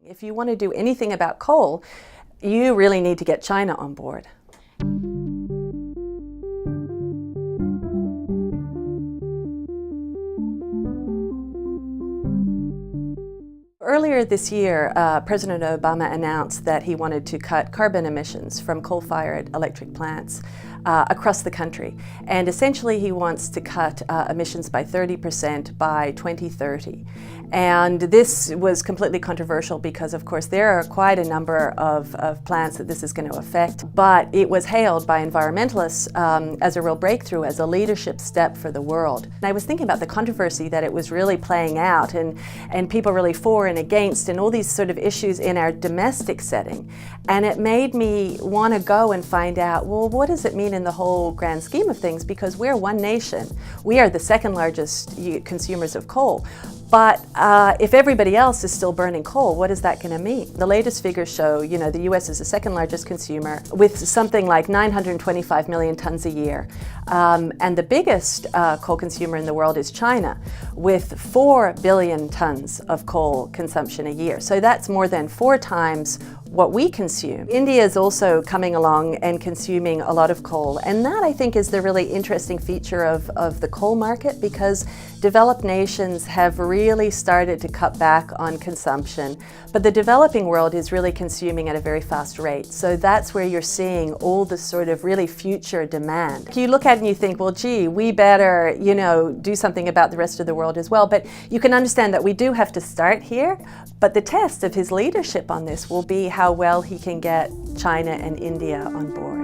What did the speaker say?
If you want to do anything about coal, you really need to get China on board. Earlier this year, President Obama announced that he wanted to cut carbon emissions from coal-fired electric plants across the country. And essentially he wants to cut emissions by 30% by 2030. And this was completely controversial because, of course, there are quite a number of plants that this is going to affect. But it was hailed by environmentalists as a real breakthrough, as a leadership step for the world. And I was thinking about the controversy that it was really playing out, and people really for and against, and all these sort of issues in our domestic setting. And it made me want to go and find out, well, what does it mean in the whole grand scheme of things? Because we're one nation. We are the second largest consumers of coal. But if everybody else is still burning coal, what is that going to mean? The latest figures show, the U.S. is the second largest consumer with something like 925 million tons a year. And the biggest coal consumer in the world is China, with 4 billion tons of coal consumption a year. So that's more than 4 times what we consume. India is also coming along and consuming a lot of coal, and that, I think, is the really interesting feature of the coal market, because developed nations have really started to cut back on consumption, but the developing world is really consuming at a very fast rate. So that's where you're seeing all the sort of really future demand. You look at it and you think, well, gee, we better, do something about the rest of the world as well. But you can understand that we do have to start here, but the test of his leadership on this will be how well he can get China and India on board.